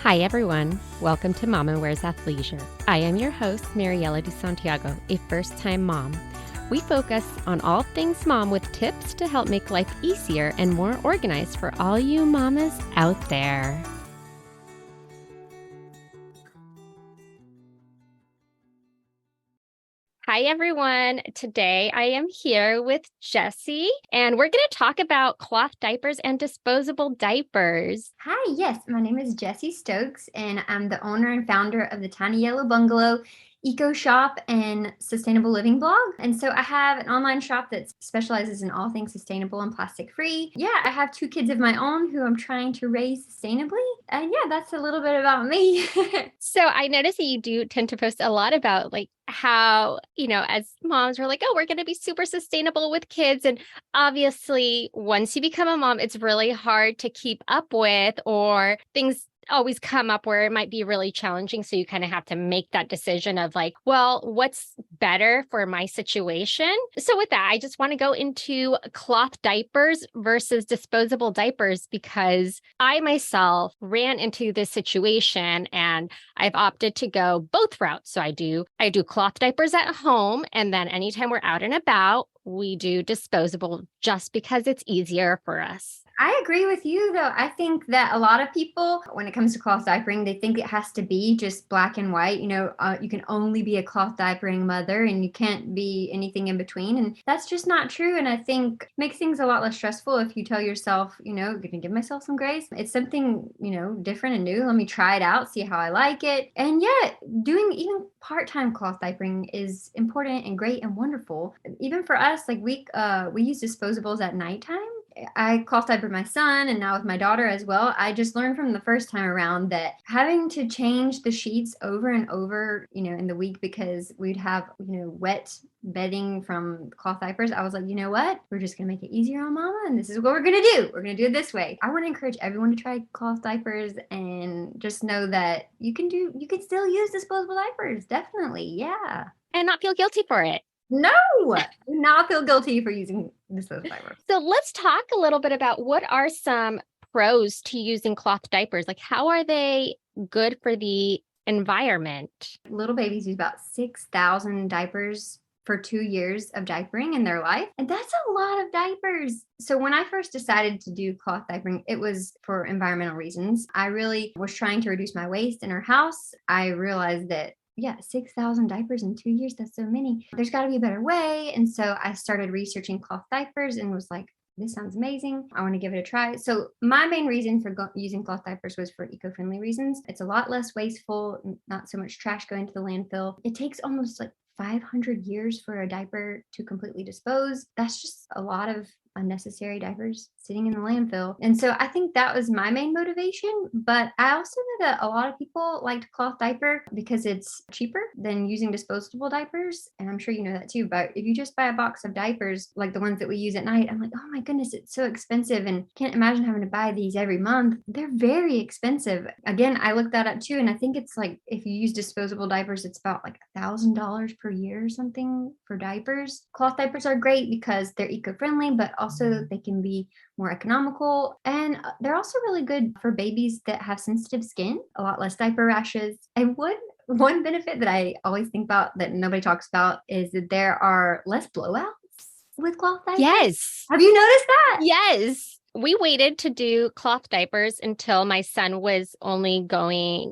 Hi everyone, welcome to Mama Wears Athleisure. I am your host, Mariela de Santiago, a first-time mom. We focus on all things mom with tips to help make life easier and more organized for all you mamas out there. Hi everyone. Today I am here with Jessie and we're going to talk about cloth diapers and disposable diapers. Hi, yes, my name is Jessie Stokes, and I'm the owner and founder of the Tiny Yellow Bungalow eco shop and sustainable living blog. And so I have an online shop that specializes in all things sustainable and plastic free. Yeah, I have 2 kids of my own who I'm trying to raise sustainably. And yeah, that's a little bit about me. So I noticed that you do tend to post a lot about like how, as moms, we're like, oh, we're going to be super sustainable with kids. And obviously, once you become a mom, it's really hard to keep up with, or things always come up where it might be really challenging. So you kind of have to make that decision of like, well, what's better for my situation? So with that, I just want to go into cloth diapers versus disposable diapers because I myself ran into this situation and I've opted to go both routes. So I do cloth diapers at home, and then anytime we're out and about, we do disposable just because it's easier for us. I agree with you, though. I think that a lot of people, when it comes to cloth diapering, they think it has to be just black and white. You can only be a cloth diapering mother and you can't be anything in between. And that's just not true. And I think it makes things a lot less stressful if you tell yourself, going to give myself some grace. It's something, different and new. Let me try it out, see how I like it. And yeah, doing even part-time cloth diapering is important and great and wonderful. Even for us, like we use disposables at nighttime. I cloth diaper my son and now with my daughter as well. I just learned from the first time around that having to change the sheets over and over, in the week because we'd have, wet bedding from cloth diapers. I was like, you know what? We're just going to make it easier on mama. And this is what we're going to do. We're going to do it this way. I want to encourage everyone to try cloth diapers and just know that you can still use disposable diapers. Definitely. Yeah. And not feel guilty for it. No, do not feel guilty for using disposable diapers. So let's talk a little bit about what are some pros to using cloth diapers? Like, how are they good for the environment? Little babies use about 6,000 diapers for 2 years of diapering in their life. And that's a lot of diapers. So when I first decided to do cloth diapering, it was for environmental reasons. I really was trying to reduce my waste in our house. I realized that 6,000 diapers in 2 years, that's so many. There's got to be a better way. And so I started researching cloth diapers and was like, this sounds amazing. I want to give it a try. So my main reason for using cloth diapers was for eco-friendly reasons. It's a lot less wasteful, not so much trash going to the landfill. It takes almost like 500 years for a diaper to completely dispose. That's just a lot of unnecessary diapers sitting in the landfill. And so I think that was my main motivation. But I also know that a lot of people liked cloth diaper because it's cheaper than using disposable diapers. And I'm sure you know that too. But if you just buy a box of diapers, like the ones that we use at night, I'm like, oh my goodness, it's so expensive. And can't imagine having to buy these every month. They're very expensive. Again, I looked that up too. And I think it's like, if you use disposable diapers, it's about like $1,000 per year or something for diapers. Cloth diapers are great because they're eco-friendly, but also they can be more economical. And they're also really good for babies that have sensitive skin, a lot less diaper rashes. And one benefit that I always think about that nobody talks about is that there are less blowouts with cloth diapers. Yes. Have you noticed that? Yes. We waited to do cloth diapers until my son was only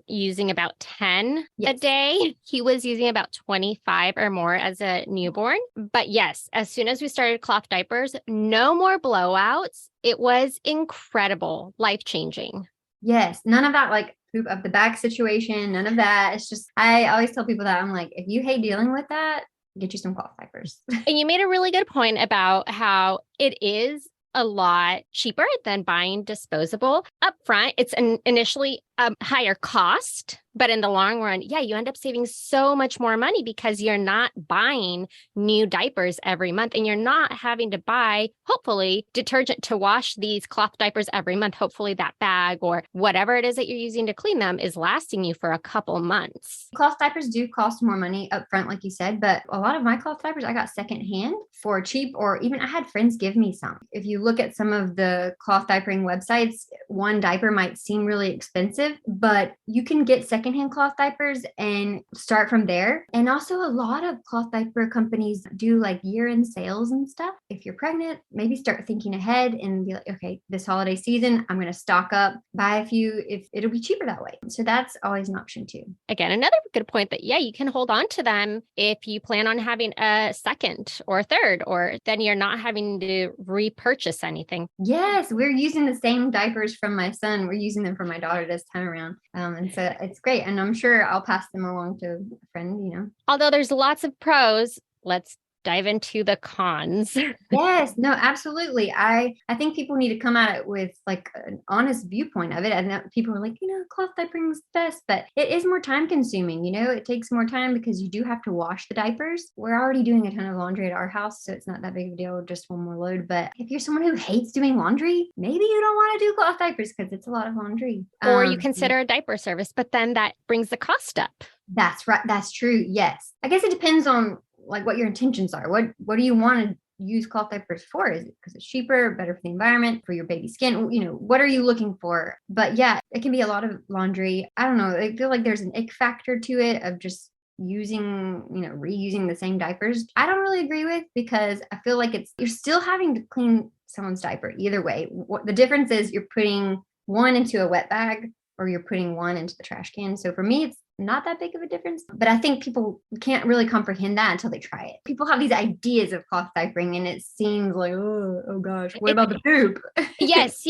using about 10 a day. He was using about 25 or more as a newborn. But yes, as soon as we started cloth diapers, no more blowouts. It was incredible, life-changing. Yes, none of that like poop up the back situation, none of that. It's just, I always tell people that I'm like, if you hate dealing with that, get you some cloth diapers. And you made a really good point about how it is a lot cheaper than buying disposable. Up front, it's initially a higher cost, but in the long run, you end up saving so much more money because you're not buying new diapers every month and you're not having to buy, hopefully, detergent to wash these cloth diapers every month. Hopefully that bag or whatever it is that you're using to clean them is lasting you for a couple months. Cloth diapers do cost more money up front, like you said, but a lot of my cloth diapers I got secondhand for cheap, or even I had friends give me some. If you look at some of the cloth diapering websites, one diaper might seem really expensive, expensive, but you can get secondhand cloth diapers and start from there. And also, a lot of cloth diaper companies do like year-end sales and stuff. If you're pregnant, maybe start thinking ahead and be like, okay, this holiday season, I'm going to stock up, buy a few, if it'll be cheaper that way. So that's always an option too. Again, another good point that, yeah, you can hold on to them if you plan on having a second or third, or then you're not having to repurchase anything. Yes, we're using the same diapers from my son. We're using them for my daughter this time around. And so it's great. And I'm sure I'll pass them along to a friend. Although there's lots of pros, let's dive into the cons. Yes, no, absolutely. I think people need to come at it with like an honest viewpoint of it. And that people are like, cloth diapering is best, but it is more time consuming. It takes more time because you do have to wash the diapers. We're already doing a ton of laundry at our house, so it's not that big of a deal, just one more load. But if you're someone who hates doing laundry, maybe you don't want to do cloth diapers because it's a lot of laundry. Or you consider a diaper service, but then that brings the cost up. That's right. That's true. Yes. I guess it depends on like what your intentions are. What do you want to use cloth diapers for? Is it because it's cheaper, better for the environment, for your baby skin? What are you looking for? But yeah, it can be a lot of laundry. I don't know. I feel like there's an ick factor to it of just reusing the same diapers. I don't really agree with, because I feel like you're still having to clean someone's diaper either way. What the difference is, you're putting one into a wet bag or you're putting one into the trash can. So for me, it's not that big of a difference, but I think people can't really comprehend that until they try it. People have these ideas of cloth diapering and it seems like, oh gosh, what about the poop? Yes.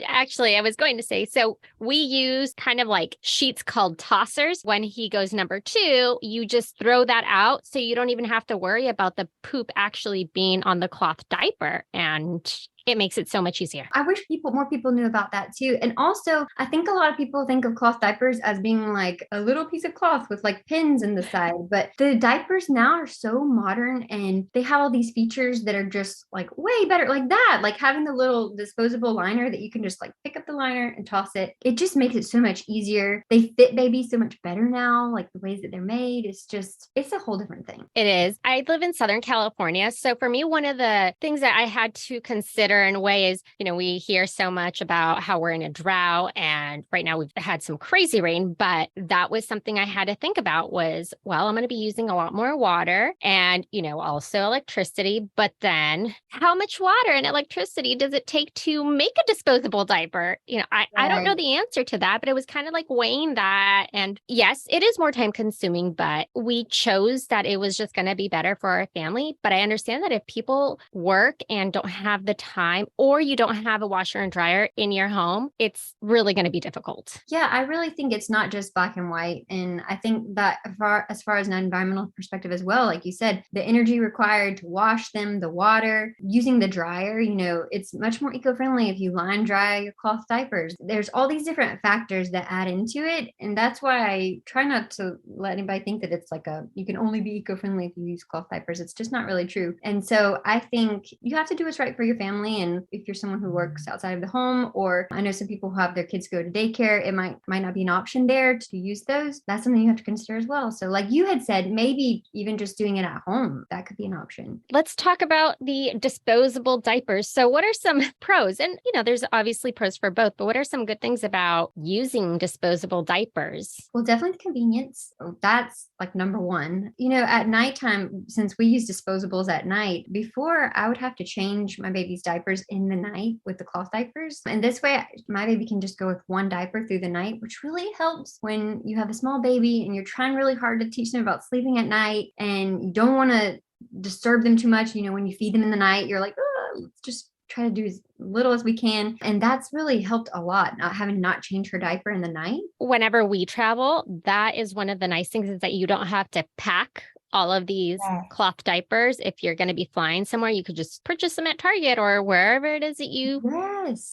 Actually, I was going to say, so we use kind of like sheets called tossers. When he goes number 2, you just throw that out. So you don't even have to worry about the poop actually being on the cloth diaper. And it makes it so much easier. I wish more people knew about that too. And also, I think a lot of people think of cloth diapers as being like a little piece of cloth with like pins in the side, but the diapers now are so modern and they have all these features that are just like way better, like that, like having the little disposable liner that you can just like pick up the liner and toss it. It just makes it so much easier. They fit babies so much better now, like the ways that they're made. It's a whole different thing. It is. I live in Southern California. So for me, one of the things that I had to consider in a way is, we hear so much about how we're in a drought, and right now we've had some crazy rain, but that was something I had to think about was, well, I'm going to be using a lot more water and, also electricity, but then how much water and electricity does it take to make a disposable diaper? I don't know the answer to that, but it was kind of like weighing that. And yes, it is more time consuming, but we chose that it was just going to be better for our family. But I understand that if people work and don't have the time, or you don't have a washer and dryer in your home, it's really going to be difficult. Yeah, I really think it's not just black and white. And I think that as far as an environmental perspective as well, like you said, the energy required to wash them, the water, using the dryer, it's much more eco-friendly if you line dry your cloth diapers. There's all these different factors that add into it. And that's why I try not to let anybody think that it's like you can only be eco-friendly if you use cloth diapers. It's just not really true. And so I think you have to do what's right for your family. And if you're someone who works outside of the home, or I know some people who have their kids go to daycare, it might not be an option there to use those. That's something you have to consider as well. So like you had said, maybe even just doing it at home, that could be an option. Let's talk about the disposable diapers. So what are some pros? And, there's obviously pros for both, but what are some good things about using disposable diapers? Well, definitely the convenience. That's like number one. At nighttime, since we use disposables at night, before I would have to change my baby's diapers in the night with the cloth diapers. And this way, my baby can just go with one diaper through the night, which really helps when you have a small baby and you're trying really hard to teach them about sleeping at night and you don't want to disturb them too much. When you feed them in the night, you're like, oh, let's just try to do as little as we can. And that's really helped a lot, not having to not change her diaper in the night. Whenever we travel, that is one of the nice things, is that you don't have to pack all of these cloth diapers. If you're going to be flying somewhere, you could just purchase them at Target or wherever it is that you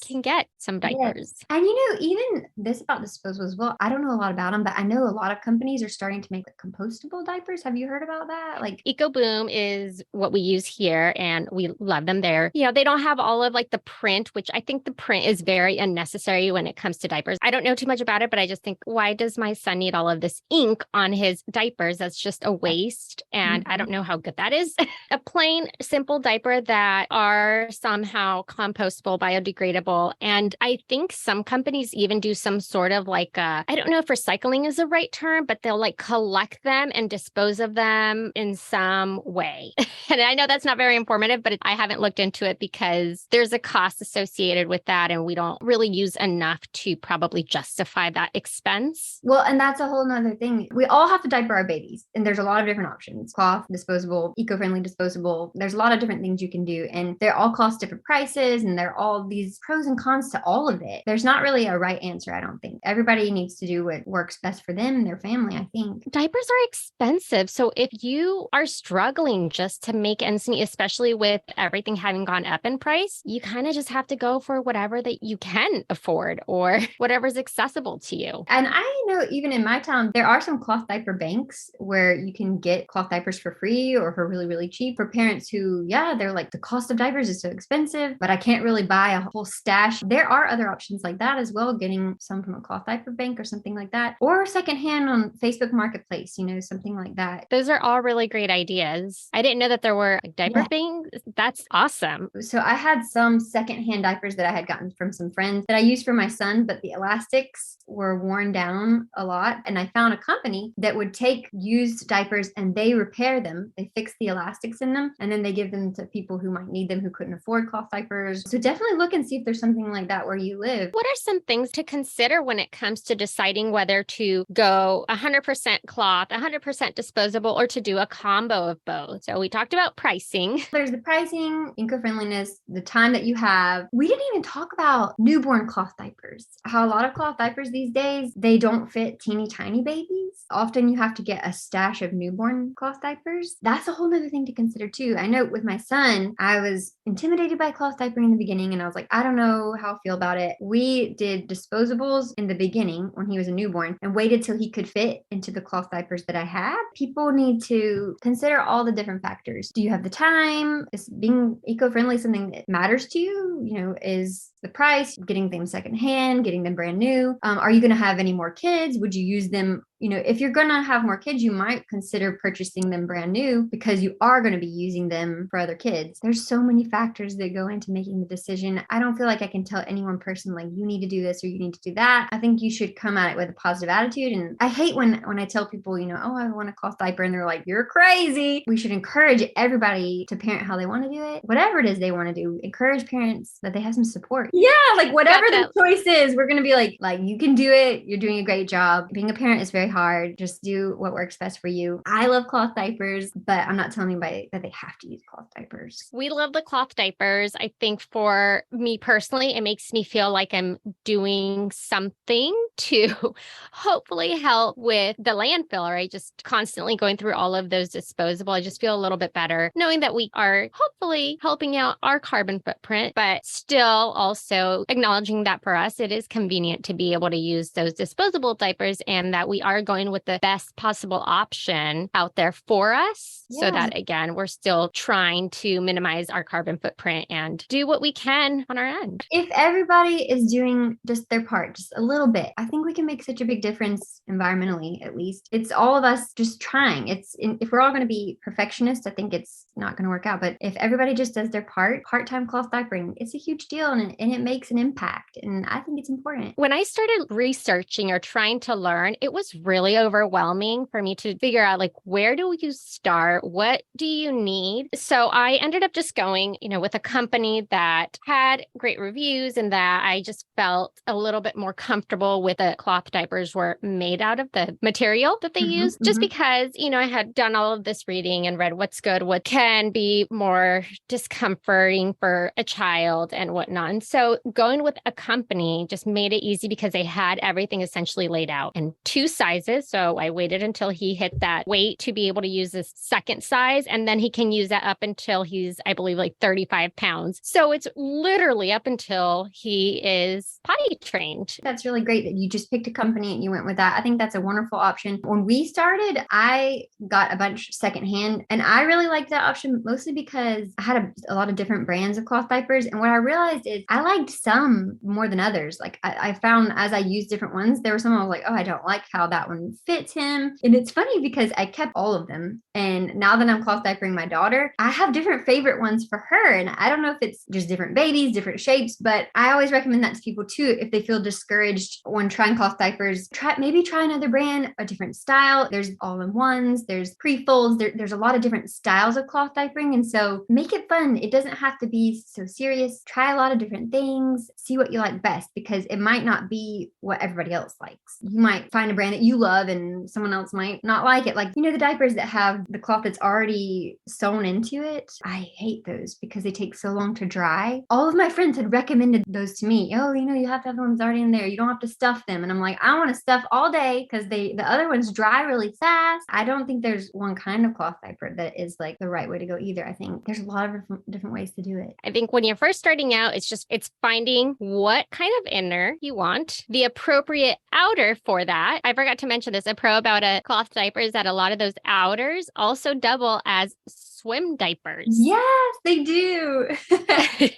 can get some diapers. Yes. And even this about disposables as well, I don't know a lot about them, but I know a lot of companies are starting to make like compostable diapers. Have you heard about that? Like EcoBoom is what we use here and we love them there. They don't have all of like the print, which I think the print is very unnecessary when it comes to diapers. I don't know too much about it, but I just think, why does my son need all of this ink on his diapers? That's just a waste. compost. And I don't know how good that is. A plain, simple diaper that are somehow compostable, biodegradable. And I think some companies even do some sort of like, I don't know if recycling is the right term, but they'll like collect them and dispose of them in some way. And I know that's not very informative, but I haven't looked into it because there's a cost associated with that. And we don't really use enough to probably justify that expense. Well, and that's a whole nother thing. We all have to diaper our babies, and there's a lot of different options: cloth, disposable, eco-friendly, disposable. There's a lot of different things you can do, and they're all cost different prices, and they're all these pros and cons to all of it. There's not really a right answer, I don't think. Everybody needs to do what works best for them and their family, I think. Diapers are expensive. So if you are struggling just to make ends meet, especially with everything having gone up in price, you kind of just have to go for whatever that you can afford or whatever's accessible to you. And I know even in my town, there are some cloth diaper banks where you can get cloth diapers for free or for really, really cheap for parents who, yeah, they're like, the cost of diapers is so expensive, but I can't really buy a whole stash. There are other options like that as well, getting some from a cloth diaper bank or something like that, or secondhand on Facebook Marketplace, something like that. Those are all really great ideas. I didn't know that there were diaper banks. That's awesome. So I had some secondhand diapers that I had gotten from some friends that I used for my son, but the elastics were worn down a lot. And I found a company that would take used diapers and they repair them. They fix the elastics in them, and then they give them to people who might need them, who couldn't afford cloth diapers. So definitely look and see if there's something like that where you live. What are some things to consider when it comes to deciding whether to go 100% cloth, 100% disposable, or to do a combo of both? So we talked about pricing. There's the pricing, eco-friendliness, the time that you have. We didn't even talk about newborn cloth diapers. How a lot of cloth diapers these days, they don't fit teeny tiny babies. Often you have to get a stash of newborn cloth diapers. That's a whole other thing to consider too. I know with my son, I was intimidated by cloth diapering in the beginning, and I was like, I don't know how I feel about it. We did disposables in the beginning when he was a newborn and waited till he could fit into the cloth diapers that I had. People need to consider all the different factors. Do you have the time? Is being eco-friendly something that matters to you? Is the price, getting things secondhand, getting them brand new? Are you going to have any more kids? Would you use them? If you're going to have more kids, you might consider purchasing them brand new because you are going to be using them for other kids. There's so many factors that go into making the decision. I don't feel like I can tell any one person like, you need to do this or you need to do that. I think you should come at it with a positive attitude. And I hate when I tell people, oh, I want a cloth diaper, and they're like, you're crazy. We should encourage everybody to parent how they want to do it. Whatever it is they want to do, encourage parents that they have some support. Yeah, like whatever the choice is, we're going to be like, you can do it. You're doing a great job. Being a parent is very hard. Just do what works best for you. I love cloth diapers, but I'm not telling anybody that they have to use cloth diapers. We love the cloth diapers. I think for me personally, it makes me feel like I'm doing something to hopefully help with the landfill, right? Just constantly going through all of those disposable. I just feel a little bit better knowing that we are hopefully helping out our carbon footprint, but still also acknowledging that for us, it is convenient to be able to use those disposable diapers, and that we are going with the best possible option out there for us. Yeah. So that, again, we're still trying to minimize our carbon footprint and do what we can on our end. If everybody is doing just their part, just a little bit, I think we can make such a big difference environmentally, at least. It's all of us just trying. If we're all going to be perfectionists, I think it's not going to work out. But if everybody just does their part-time cloth diapering, it's a huge deal, and it makes an impact. And I think it's important. When I started researching or trying to learn, it was really overwhelming for me to figure out, like, where do you start? What do you need? So I ended up just going, with a company that had great reviews, and that I just felt a little bit more comfortable with the cloth diapers were made out of the material that they use, just because, I had done all of this reading and read what's good, what can be more discomforting for a child and whatnot. And so going with a company just made it easy because they had everything essentially laid out in 2 sizes. So I waited until he hit that weight to be able to use this second size. And then he can use that up until he's, I believe, like 35 pounds. So it's literally up until he is potty trained. That's really great that you just picked a company and you went with that. I think that's a wonderful option. When we started, I got a bunch secondhand, and I really liked that option mostly because I had a lot of different brands of cloth diapers. And what I realized is I liked some more than others. Like I found as I used different ones, there were some I was like, oh, I don't like how that one fits him. And it's funny because I kept all of them. And now that I'm cloth diapering my daughter, I have different favorite ones for her. And I don't know if it's just different babies, different shapes, but I always recommend that to people too. If they feel discouraged when trying cloth diapers, maybe try another brand, a different style. There's all-in-ones, there's pre-folds, there's a lot of different styles of cloth diapering. And so make it fun. It doesn't have to be so serious. Try a lot of different things, see what you like best, because it might not be what everybody else likes. You might find a brand that you love and someone else might not like it. Like, the diapers that have the cloth that's already sewn into it. I hate those because they take so long to dry. All of my friends had recommended those to me. Oh, you have to have the ones already in there. You don't have to stuff them. And I'm like, I want to stuff all day because the other ones dry really fast. I don't think there's one kind of cloth diaper that is like the right way to go either. I think there's a lot of different ways to do it. I think when you're first starting out, it's finding what kind of inner you want, the appropriate outer for that. I forgot to mention this. A pro about a cloth diaper is that a lot of those outers also double as swim diapers. Yes, they do.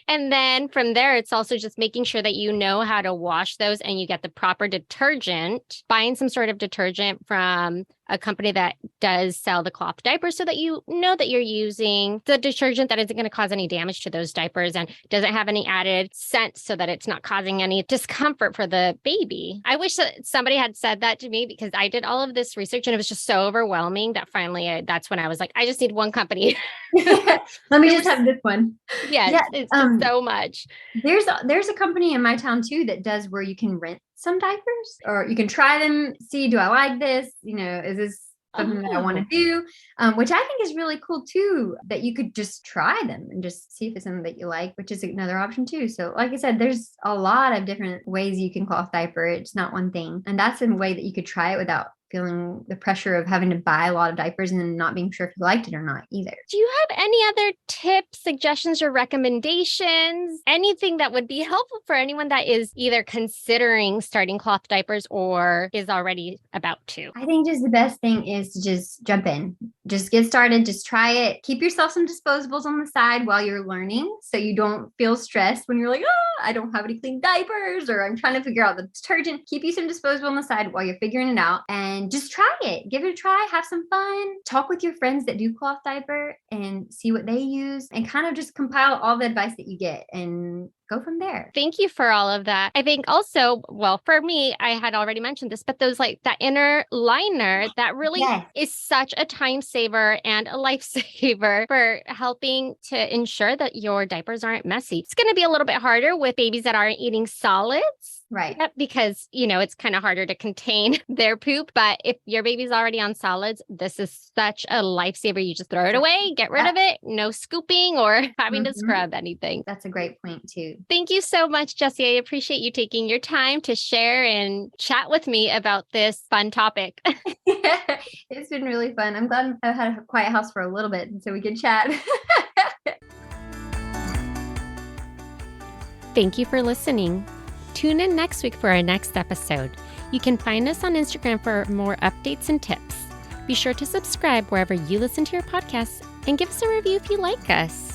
And then from there, it's also just making sure that you know how to wash those and you get the proper detergent, buying some sort of detergent from a company that does sell the cloth diapers so that you know that you're using the detergent that isn't going to cause any damage to those diapers and doesn't have any added scent so that it's not causing any discomfort for the baby. I wish that somebody had said that to me because I did all of this research and it was just so overwhelming that finally that's when I was like, I just need one company. Let me just have this one. Yes, yeah, it's just so much. There's a company in my town too that does where you can rent some diapers or you can try them, see, do I like this? Is this something that I want to do? Which I think is really cool too, that you could just try them and just see if it's something that you like, which is another option too. So like I said, there's a lot of different ways you can cloth diaper. It's not one thing. And that's a way that you could try it without feeling the pressure of having to buy a lot of diapers and then not being sure if you liked it or not either. Do you have any other tips, suggestions, or recommendations? Anything that would be helpful for anyone that is either considering starting cloth diapers or is already about to? I think just the best thing is to just jump in. Just get started. Just try it. Keep yourself some disposables on the side while you're learning so you don't feel stressed when you're like, I don't have any clean diapers or I'm trying to figure out the detergent. Keep you some disposable on the side while you're figuring it out and just try it. Give it a try. Have some fun. Talk with your friends that do cloth diaper and see what they use and kind of just compile all the advice that you get and go from there. Thank you for all of that. I think also, well, for me, I had already mentioned this, but those like that inner liner that really is such a time saver and a lifesaver for helping to ensure that your diapers aren't messy. It's going to be a little bit harder with babies that aren't eating solids. Right. Yep, because, it's kind of harder to contain their poop. But if your baby's already on solids, this is such a lifesaver. You just throw it away, get rid of it. No scooping or having to scrub anything. That's a great point too. Thank you so much, Jessie. I appreciate you taking your time to share and chat with me about this fun topic. It's been really fun. I'm glad I've had a quiet house for a little bit so we can chat. Thank you for listening. Tune in next week for our next episode. You can find us on Instagram for more updates and tips. Be sure to subscribe wherever you listen to your podcasts and give us a review if you like us.